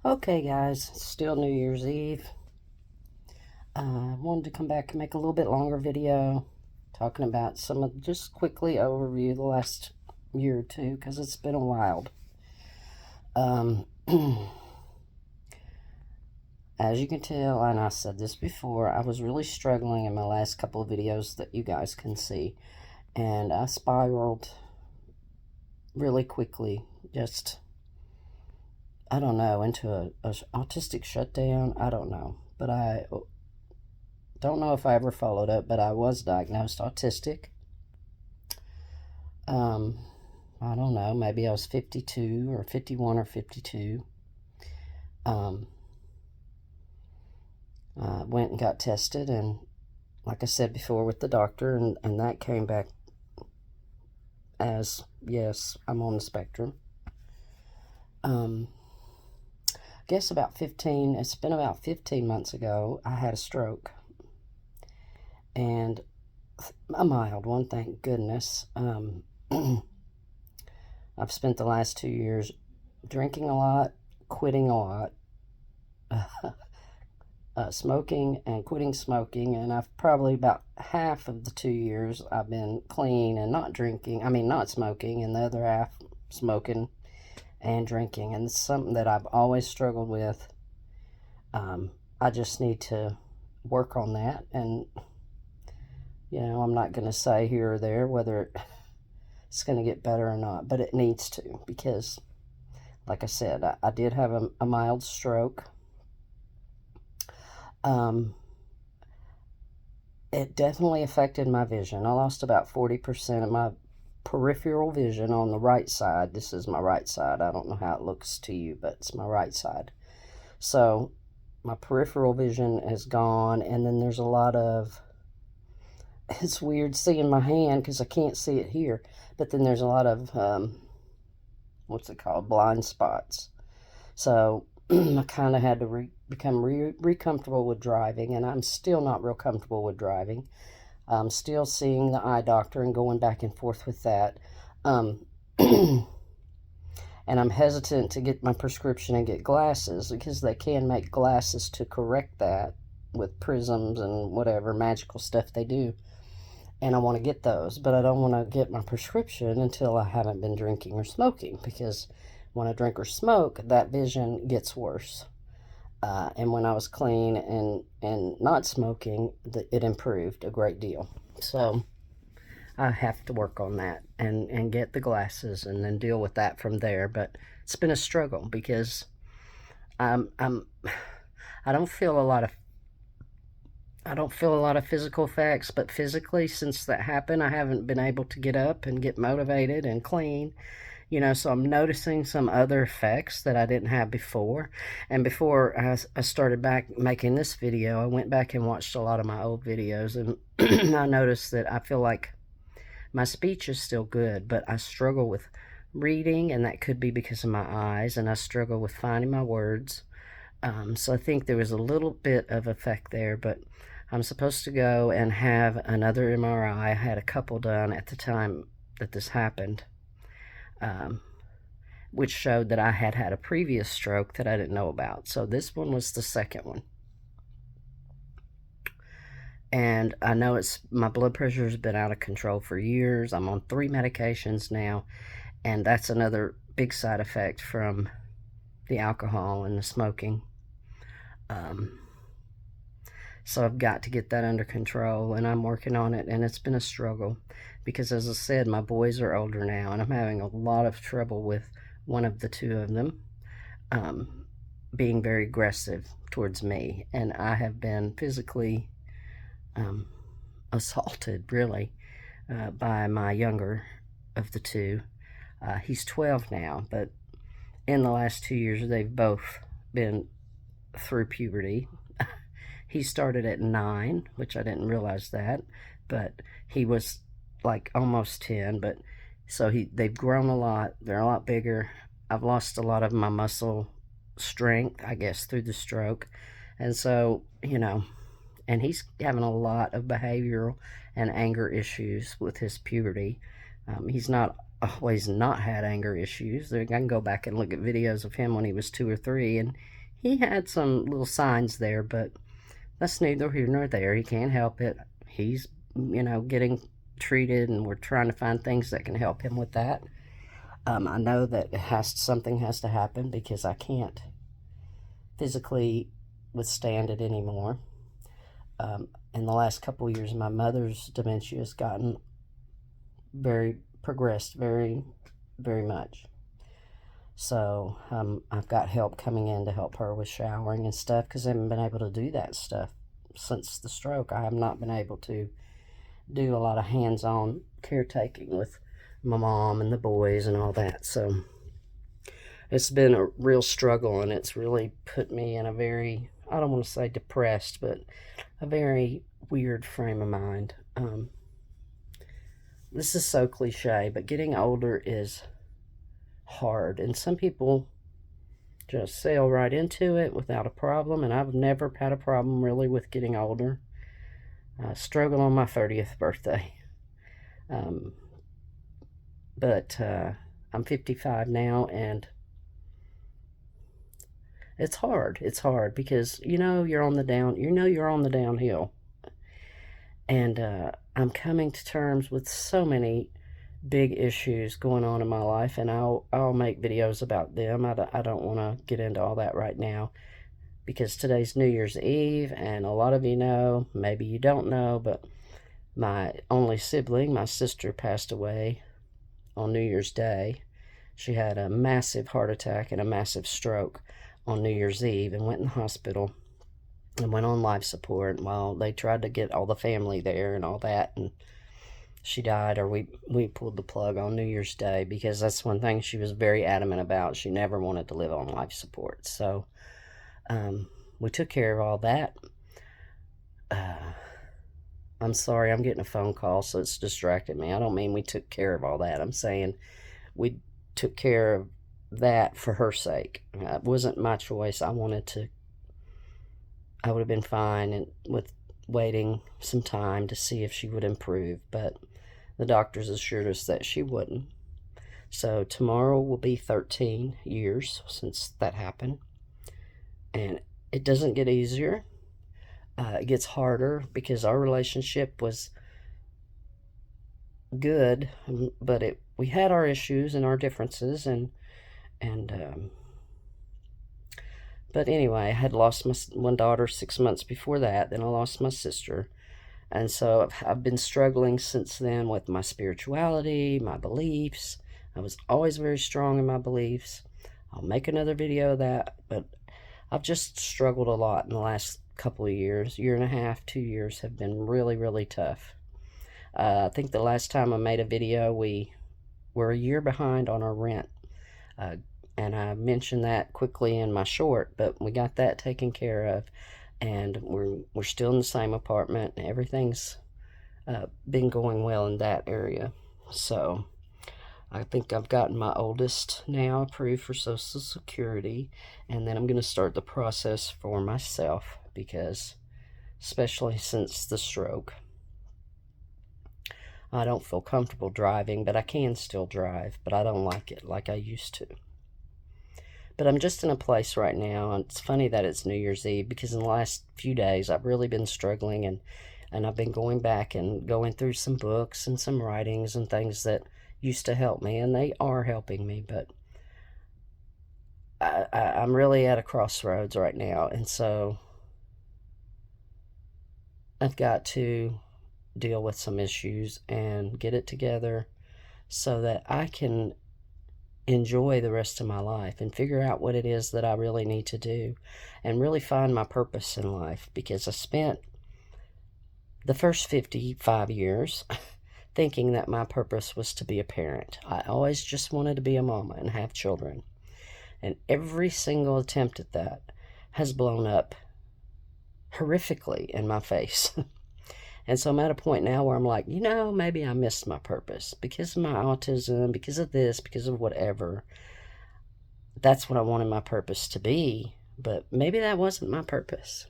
Okay, guys, it's still New Year's Eve. I wanted to come back and make a little bit longer video talking about just quickly overview the last year or two because it's been a while. Um, as you can tell, and I said this before, I was really struggling in my last couple of videos that you guys can see, and I spiraled really quickly, just, I don't know, into a autistic shutdown. I don't know, but I don't know if I ever followed up, but I was diagnosed autistic. Um, I don't know, maybe I was 52 or 51 or 52. Um, I went and got tested, and like I said before, with the doctor, and that came back as, yes, I'm on the spectrum. I guess it's been about 15 months ago, I had a stroke. And a mild one, thank goodness. I've spent the last 2 years drinking a lot, quitting a lot, smoking and quitting smoking, and I've probably about half of the 2 years I've been clean and not drinking. I mean, not smoking, and the other half smoking and drinking, and it's something that I've always struggled with. I just need to work on that, and I'm not going to say here or there whether it's going to get better or not, but it needs to, because like I said, I did have a mild stroke. It definitely affected my vision. I lost about 40% of my peripheral vision on the right side. This is my right side. I don't know how it looks to you, but it's my right side. So my peripheral vision is gone, and then there's a lot of, it's weird seeing my hand because I can't see it here, but then there's a lot of, what's it called, blind spots. So I kind of had to become re-comfortable with driving, and I'm still not real comfortable with driving. I'm still seeing the eye doctor and going back and forth with that. And I'm hesitant to get my prescription and get glasses because they can make glasses to correct that with prisms and whatever magical stuff they do. And I want to get those, but I don't want to get my prescription until I haven't been drinking or smoking, because when I drink or smoke, that vision gets worse. And when I was clean and not smoking, it improved a great deal. So I have to work on that and get the glasses and then deal with that from there. But it's been a struggle because I'm I don't feel a lot of physical effects, but physically, since that happened, I haven't been able to get up and get motivated and clean. So I'm noticing some other effects that I didn't have before. And before I started back making this video, I went back and watched a lot of my old videos, and I noticed that I feel like my speech is still good, but I struggle with reading, and that could be because of my eyes, and I struggle with finding my words. So I think there was a little bit of effect there, but I'm supposed to go and have another MRI. I had a couple done at the time that this happened, which showed that I had had a previous stroke that I didn't know about. So this one was the second one. And I know my blood pressure has been out of control for years. I'm on 3 medications now, and that's another big side effect from the alcohol and the smoking. So I've got to get that under control, and I'm working on it, and it's been a struggle because, as I said, my boys are older now, and I'm having a lot of trouble with one of the two of them being very aggressive towards me, and I have been physically assaulted, really, by my younger of the two. He's 12 now, but in the last 2 years, they've both been through puberty. He started at 9, which I didn't realize that, but he was like almost 10. But so they've grown a lot. They're a lot bigger. I've lost a lot of my muscle strength, I guess, through the stroke. And so, and he's having a lot of behavioral and anger issues with his puberty. He's not always not had anger issues. I can go back and look at videos of him when he was 2 or 3, and he had some little signs there, but that's neither here nor there. He can't help it. He's, getting treated, and we're trying to find things that can help him with that. I know that something has to happen because I can't physically withstand it anymore. In the last couple of years, my mother's dementia has gotten progressed very, very much. So I've got help coming in to help her with showering and stuff, because I haven't been able to do that stuff since the stroke. I have not been able to do a lot of hands-on caretaking with my mom and the boys and all that. So it's been a real struggle, and it's really put me in a very, I don't want to say depressed, but a very weird frame of mind. This is so cliche, but getting older is hard, and some people just sail right into it without a problem, and I've never had a problem really with getting older. I struggled on my 30th birthday, but I'm 55 now, and it's hard. It's hard because you're on the downhill, and I'm coming to terms with so many big issues going on in my life, and I'll make videos about them. I don't want to get into all that right now, because today's New Year's Eve, and a lot of you know, maybe you don't know, but my only sibling, my sister, passed away on New Year's Day. She had a massive heart attack and a massive stroke on New Year's Eve, and went in the hospital and went on life support while they tried to get all the family there and all that, and she died, or we pulled the plug on New Year's Day, because that's one thing she was very adamant about. She never wanted to live on life support. So we took care of all that. I'm sorry, I'm getting a phone call, so it's distracted me. I don't mean we took care of all that. I'm saying we took care of that for her sake. It wasn't my choice. I would have been fine with waiting some time to see if she would improve, but the doctors assured us that she wouldn't. So tomorrow will be 13 years since that happened, and it doesn't get easier. It gets harder, because our relationship was good, but we had our issues and our differences, but anyway, I had lost my one daughter 6 months before that. Then I lost my sister. And so I've been struggling since then with my spirituality, my beliefs. I was always very strong in my beliefs. I'll make another video of that, but I've just struggled a lot in the last couple of years. Year and a half, 2 years have been really, really tough. I think the last time I made a video, we were a year behind on our rent. And I mentioned that quickly in my short, but we got that taken care of, and we're still in the same apartment. Everything's been going well in that area. So I think I've gotten my oldest now approved for Social Security, and then I'm going to start the process for myself, because especially since the stroke, I don't feel comfortable driving, but I can still drive, but I don't like it like I used to. But I'm just in a place right now, and it's funny that it's New Year's Eve, because in the last few days I've really been struggling, and I've been going back and going through some books and some writings and things that used to help me, and they are helping me, but I'm really at a crossroads right now, and so I've got to deal with some issues and get it together so that I can enjoy the rest of my life and figure out what it is that I really need to do, and really find my purpose in life, because I spent the first 55 years thinking that my purpose was to be a parent. I always just wanted to be a mama and have children, and every single attempt at that has blown up horrifically in my face. And so I'm at a point now where I'm like, maybe I missed my purpose because of my autism, because of this, because of whatever. That's what I wanted my purpose to be, but maybe that wasn't my purpose.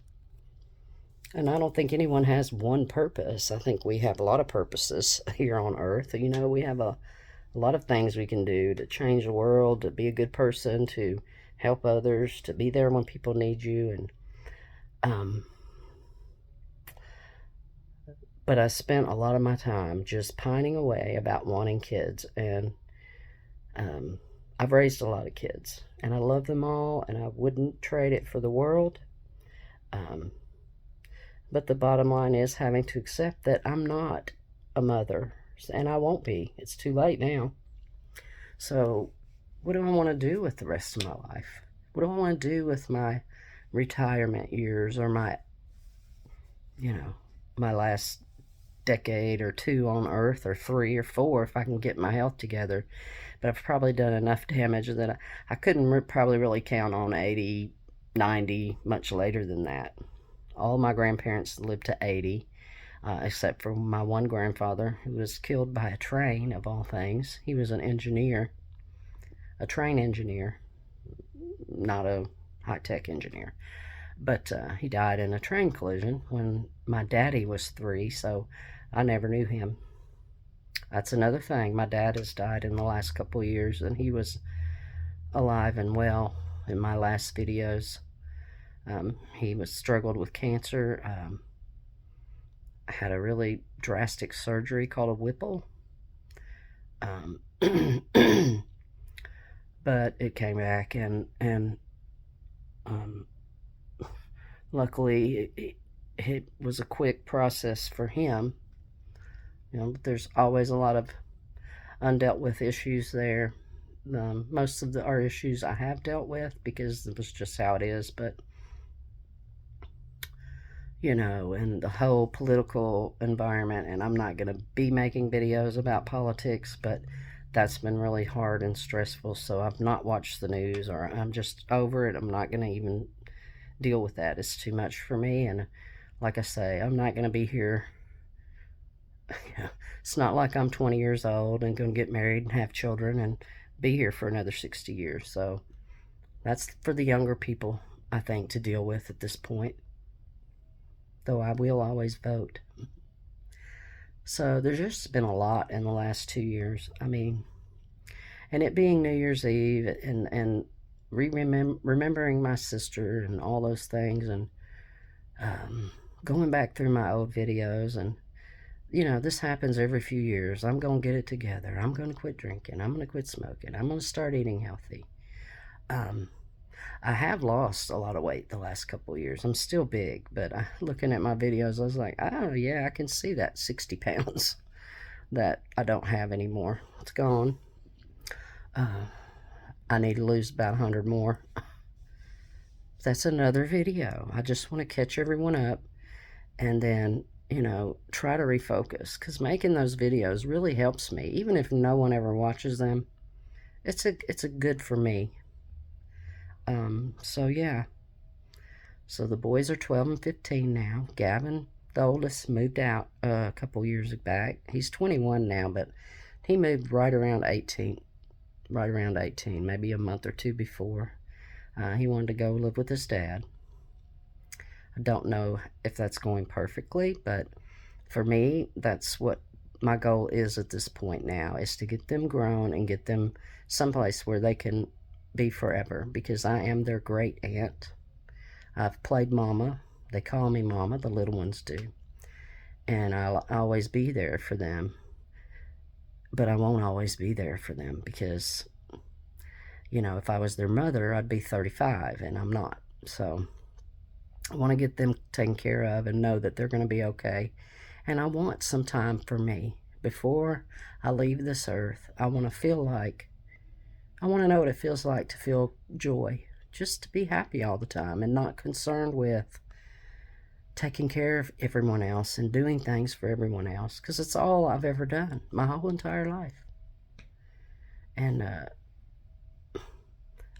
And I don't think anyone has one purpose. I think we have a lot of purposes here on earth. We have a a lot of things we can do to change the world, to be a good person, to help others, to be there when people need you. And but I spent a lot of my time just pining away about wanting kids. And I've raised a lot of kids, and I love them all, and I wouldn't trade it for the world. But the bottom line is having to accept that I'm not a mother, and I won't be. It's too late now. So what do I want to do with the rest of my life? What do I want to do with my retirement years, or my, my last decade or two on Earth, or 3 or 4 if I can get my health together? But I've probably done enough damage that I couldn't probably really count on 80, 90, much later than that. All my grandparents lived to 80, except for my one grandfather, who was killed by a train, of all things. He was an engineer, a train engineer, not a high-tech engineer. But he died in a train collision when my daddy was 3, so I never knew him. That's another thing. My dad has died in the last couple of years, and he was alive and well in my last videos. He was struggled with cancer. Had a really drastic surgery called a Whipple. But it came back, and luckily it was a quick process for him. But there's always a lot of undealt with issues there. Most of our issues I have dealt with, because it was just how it is. But and the whole political environment, and I'm not going to be making videos about politics, but that's been really hard and stressful. So I've not watched the news, or I'm just over it. I'm not going to even deal with that. It's too much for me. And like I say, I'm not going to be here. It's not like I'm 20 years old and going to get married and have children and be here for another 60 years. So that's for the younger people, I think, to deal with at this point. Though I will always vote. So there's just been a lot in the last 2 years. I mean, and it being New Year's Eve, and remembering my sister and all those things, and going back through my old videos. And this happens every few years. I'm going to get it together. I'm going to quit drinking. I'm going to quit smoking. I'm going to start eating healthy. I have lost a lot of weight the last couple of years. I'm still big, but looking at my videos, I was like, oh yeah, I can see that 60 pounds that I don't have anymore. It's gone. I need to lose about 100 more. That's another video. I just want to catch everyone up, and then try to refocus, because making those videos really helps me. Even if no one ever watches them, it's a good for me. So yeah. So the boys are 12 and 15 now. Gavin, the oldest, moved out a couple years back. He's 21 now, but he moved right around 18, maybe a month or two before. He wanted to go live with his dad. I don't know if that's going perfectly, but for me, that's what my goal is at this point now, is to get them grown and get them someplace where they can be forever, because I am their great aunt. I've played mama. They call me mama, the little ones do. And I'll always be there for them. But I won't always be there for them, because, if I was their mother, I'd be 35, and I'm not. So I want to get them taken care of and know that they're going to be okay. And I want some time for me. Before I leave this earth, I want to know what it feels like to feel joy. Just to be happy all the time, and not concerned with taking care of everyone else and doing things for everyone else. Because it's all I've ever done my whole entire life. And I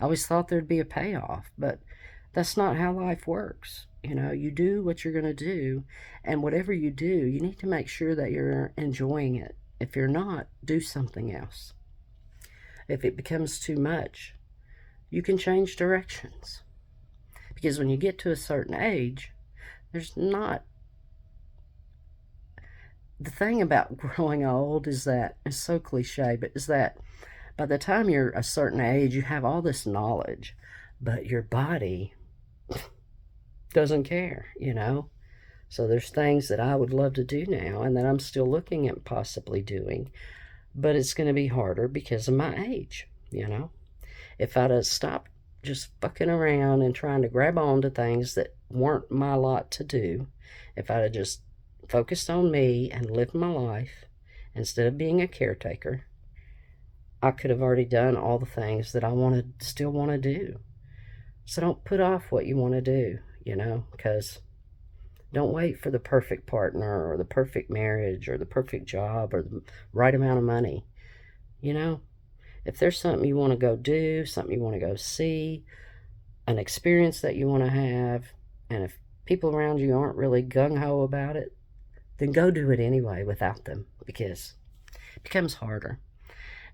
always thought there'd be a payoff, but that's not how life works. You do what you're going to do, and whatever you do, you need to make sure that you're enjoying it. If you're not, do something else. If it becomes too much, you can change directions. Because when you get to a certain age, the thing about growing old is that, it's so cliche, but is that by the time you're a certain age, you have all this knowledge, but your body doesn't care, you know? So there's things that I would love to do now and that I'm still looking at possibly doing, but it's going to be harder because of my age, you know? If I'd have stopped just fucking around and trying to grab on to things that weren't my lot to do, if I'd have just focused on me and lived my life instead of being a caretaker, I could have already done all the things that I still want to do. So don't put off what you want to do, you know, because don't wait for the perfect partner or the perfect marriage or the perfect job or the right amount of money. You know, if there's something you want to go do, something you want to go see, an experience that you want to have, and if people around you aren't really gung-ho about it, then go do it anyway without them, because it becomes harder.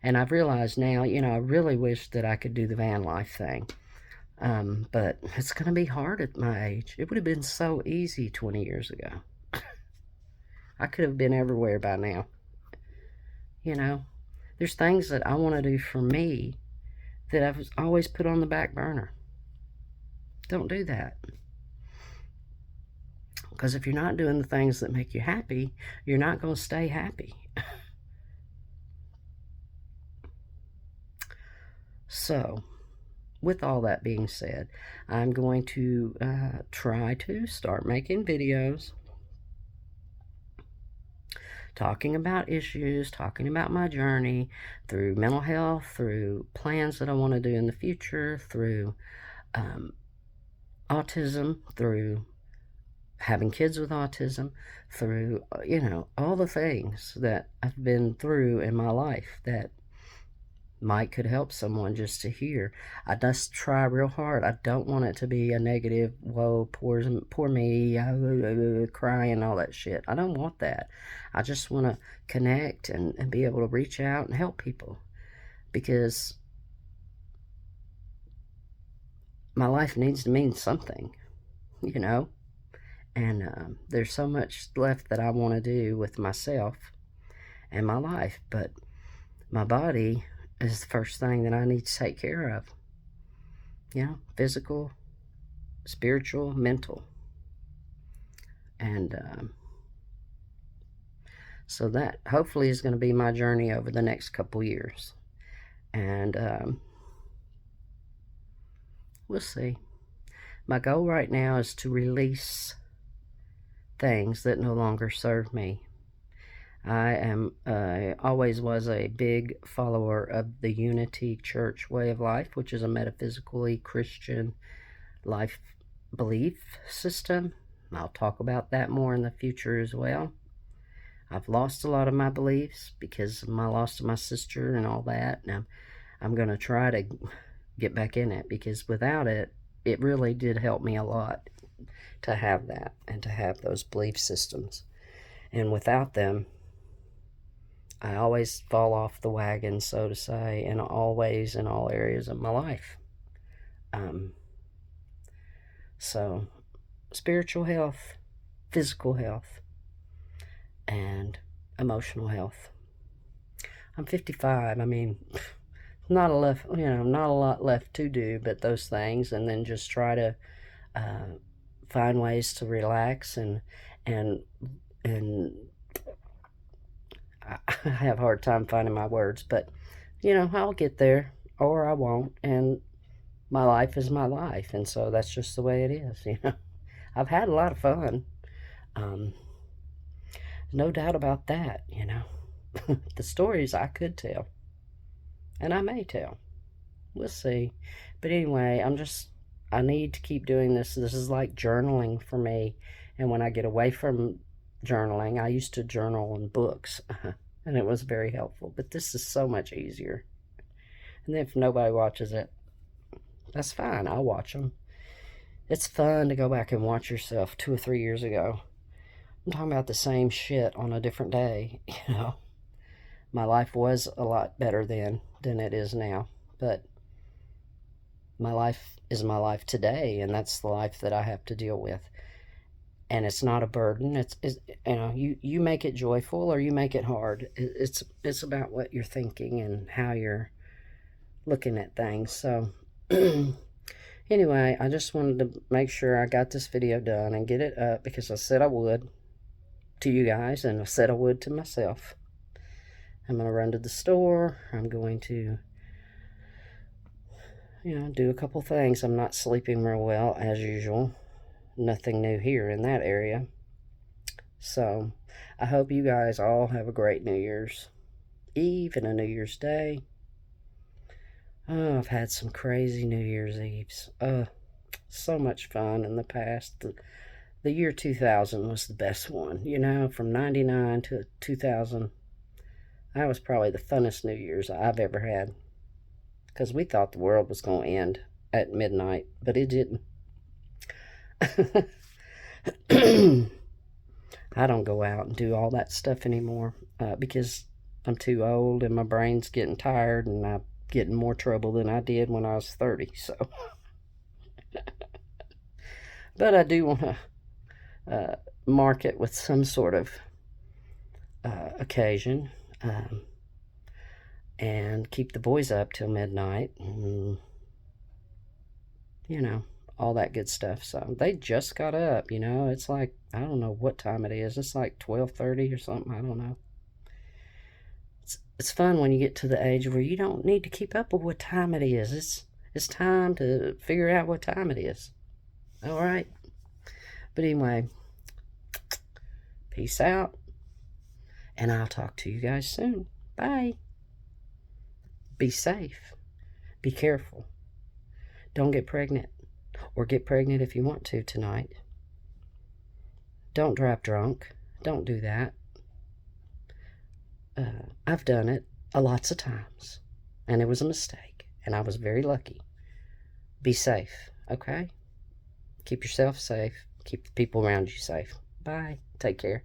And I've realized now, you know, I really wish that I could do the van life thing. But it's going to be hard at my age. It would have been so easy 20 years ago. I could have been everywhere by now. You know, there's things that I want to do for me that I've always put on the back burner. Don't do that. Because if you're not doing the things that make you happy, you're not going to stay happy. So, with all that being said, I'm going to try to start making videos talking about issues, talking about my journey through mental health, through plans that I want to do in the future, through autism, through having kids with autism, through, you know, all the things that I've been through in my life that might could help someone just to hear. I just try real hard. I don't want it to be a negative, whoa, poor me, crying, all that shit. I don't want that. I just want to connect and be able to reach out and help people, because my life needs to mean something, you know? And there's so much left that I want to do with myself and my life, but my body is the first thing that I need to take care of. You know, physical, spiritual, mental. And so that hopefully is going to be my journey over the next couple years. And we'll see. My goal right now is to release things that no longer serve me. I always was a big follower of the Unity Church way of life, which is a metaphysically Christian life belief system. I'll talk about that more in the future as well. I've lost a lot of my beliefs because of my loss of my sister and all that. And I'm going to try to get back in it, because without it, it really did help me a lot to have that and to have those belief systems. And without them, I always fall off the wagon, so to say, and always in all areas of my life. So, spiritual health, physical health, and emotional health. I'm 55. I mean, not a lot left to do, but those things, and then just try to find ways to relax and I have a hard time finding my words, but, you know, I'll get there, or I won't, and my life is my life, and so that's just the way it is, you know. I've had a lot of fun, no doubt about that, you know. The stories I could tell, and I may tell. We'll see. But anyway, I need to keep doing this. This is like journaling for me, and when I get away from journaling, I used to journal in books, and it was very helpful, but this is so much easier. And if nobody watches it, that's fine. I'll watch them. It's fun to go back and watch yourself 2 or 3 years ago. I'm talking about the same shit on a different day, you know. My life was a lot better then than it is now, but my life is my life today, and that's the life that I have to deal with. and it's not a burden. It's you know, you make it joyful or you make it hard. It's about what you're thinking and how you're looking at things. So anyway, I just wanted to make sure I got this video done and get it up because I said I would to you guys, and I said I would to myself. I'm going to run to the store. I'm going to, you know, do a couple things. I'm not sleeping real well as usual. Nothing new here in that area. So I hope you guys all have a great New Year's Eve and a New Year's Day. Oh, I've had some crazy New Year's Eves. So much fun in the past. The year 2000 was the best one. You know, from 99 to 2000, that was probably the funnest New Year's I've ever had. Because we thought the world was going to end at midnight, but it didn't. I don't go out and do all that stuff anymore because I'm too old and my brain's getting tired and I'm getting more trouble than I did when I was 30. So, but I do want to mark it with some sort of occasion and keep the boys up till midnight. And, you know, all that good stuff. So they just got up, you know. It's like, I don't know what time it is. It's like 12:30 or something. I don't know. It's fun when you get to the age where you don't need to keep up with what time it is. It's time to figure out what time it is. All right. But anyway, peace out. And I'll talk to you guys soon. Bye. Be safe. Be careful. Don't get pregnant. Or get pregnant if you want to tonight. Don't drive drunk. Don't do that. I've done it lots of times. And it was a mistake. And I was very lucky. Be safe, okay? Keep yourself safe. Keep the people around you safe. Bye. Take care.